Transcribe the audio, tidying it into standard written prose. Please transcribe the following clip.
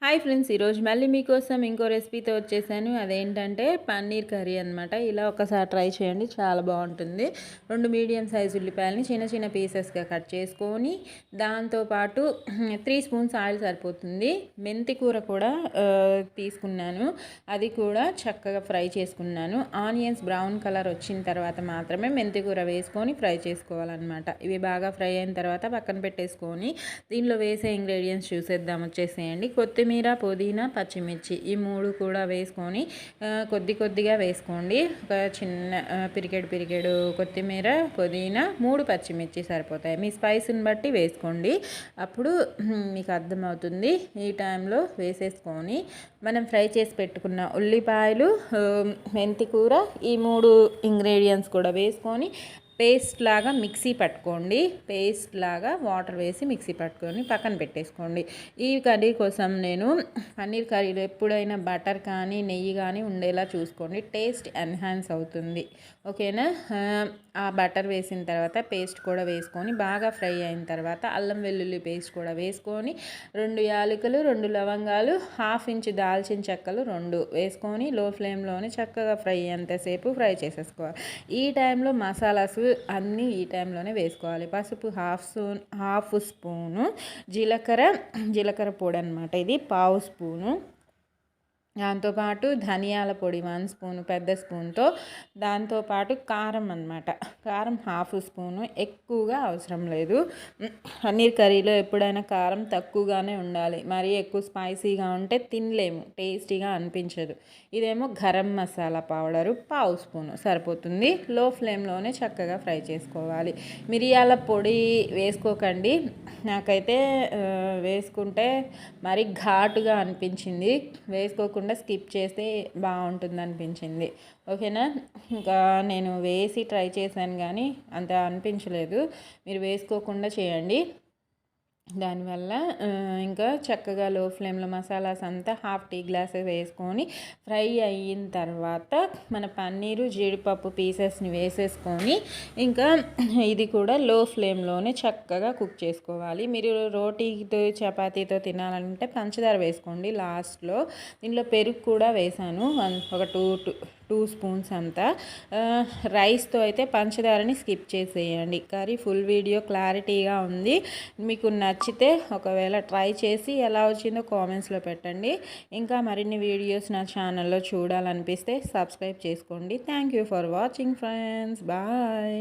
Hi friends, ఈరోజు మళ్ళీ మీకోసం ఇంకో రెసిపీతో వచ్చేసాను. అదేంటంటే పన్నీర్ కర్రీ అనమాట. ఇలా ఒకసారి ట్రై చేయండి, చాలా బాగుంటుంది. 2 మీడియం సైజు ఉల్లిపాయలని చిన్న చిన్న పీసెస్గా కట్ చేసుకొని దాంతోపాటు 3 స్పూన్స్ ఆయిల్ సరిపోతుంది. మెంతి కూర కూడా తీసుకున్నాను, అది కూడా చక్కగా ఫ్రై చేసుకున్నాను. ఆనియన్స్ బ్రౌన్ కలర్ వచ్చిన తర్వాత మాత్రమే మెంతి కూర వేసుకొని ఫ్రై చేసుకోవాలన్నమాట. ఇవి బాగా ఫ్రై అయిన తర్వాత పక్కన పెట్టేసుకొని దీనిలో వేసే ఇంగ్రీడియంట్స్ చూసేద్దాం. వచ్చేసేయండి, కొత్తిమీర, పుదీనా, పచ్చిమిర్చి ఈ 3 కూడా వేసుకొని కొద్దిగా వేసుకోండి. ఒక చిన్న పిరికెడు కొత్తిమీర, పుదీనా, 3 పచ్చిమిర్చి సరిపోతాయి. మీ స్పైస్ని బట్టి వేసుకోండి, అప్పుడు మీకు అర్థమవుతుంది. ఈ టైంలో వేసేసుకొని మనం ఫ్రై చేసి పెట్టుకున్న ఉల్లిపాయలు, మెంతి కూర, ఈ 3 ఇంగ్రీడియంట్స్ కూడా వేసుకొని పేస్ట్ లాగా మిక్సీ పట్టుకోండి. పేస్ట్ లాగా వాటర్ వేసి మిక్సీ పట్టుకొని పక్కన పెట్టేసుకోండి. ఈ కర్రీ కోసం నేను పన్నీర్ కర్రీలో ఎప్పుడైనా బటర్ కానీ నెయ్యి కానీ ఉండేలా చూసుకోండి, టేస్ట్ ఎన్హాన్స్ అవుతుంది. ఓకేనా? ఆ బటర్ వేసిన తర్వాత పేస్ట్ కూడా వేసుకొని బాగా ఫ్రై అయిన తర్వాత అల్లం వెల్లుల్లి పేస్ట్ కూడా వేసుకొని 2 యాలకులు, 2 లవంగాలు, 1/2 ఇంచు దాల్చిన చెక్కలు 2 వేసుకొని లో ఫ్లేమ్లోనే చక్కగా ఫ్రై అయ్యేంతసేపు ఫ్రై చేసేసుకోవాలి. ఈ టైంలో మసాలాస్ అన్నీ ఈ టైంలోనే వేసుకోవాలి. పసుపు హాఫ్ స్పూను, జీలకర్ర పొడి అనమాట, ఇది 1/2 స్పూను. దాంతోపాటు ధనియాల పొడి 1 స్పూను పెద్ద స్పూన్తో. దాంతోపాటు కారం అన్నమాట, కారం 1/2 స్పూను, ఎక్కువగా అవసరం లేదు. పన్నీర్ కర్రీలో ఎప్పుడైనా కారం తక్కువగానే ఉండాలి, మరీ ఎక్కువ స్పైసీగా ఉంటే తినలేము, టేస్టీగా అనిపించదు. ఇదేమో గరం మసాలా పౌడరు 1/2 స్పూను సరిపోతుంది. లో ఫ్లేమ్లోనే చక్కగా ఫ్రై చేసుకోవాలి. మిరియాల పొడి వేసుకోకండి, నాకైతే వేసుకుంటే మరీ ఘాటుగా అనిపించింది. వేసుకోకుండా స్కిప్ చేస్తే బాగుంటుంది అనిపించింది. ఓకేనా? ఇంకా నేను వేసి ట్రై చేశాను కానీ అంత అనిపించలేదు. మీరు వేసుకోకుండా చేయండి. దానివల్ల ఇంకా చక్కగా లో ఫ్లేమ్లో మసాలాస్ అంతా 1/2 టీ గ్లాస్ వేసుకొని ఫ్రై అయిన తర్వాత మన పన్నీరు, జీడిపప్పు పీసెస్ని వేసేసుకొని ఇంకా ఇది కూడా లో ఫ్లేమ్లోనే చక్కగా కుక్ చేసుకోవాలి. మీరు రోటీతో చపాతీతో తినాలంటే పంచదార వేసుకోండి లాస్ట్లో. దీనిలో పెరుగు కూడా వేసాను, ఒక 2 స్పూన్స్ అంతా. రైస్తో అయితే పంచదారని స్కిప్ చేసేయండి. కర్రీ ఫుల్ వీడియో క్లారిటీగా ఉంది. మీకు నచ్చితే ఒకవేళ ట్రై చేసి ఎలా వచ్చిందో కామెంట్స్లో పెట్టండి. ఇంకా మరిన్ని వీడియోస్ నా ఛానల్లో చూడాలనిపిస్తే సబ్స్క్రైబ్ చేసుకోండి. Thank you for watching friends. Bye.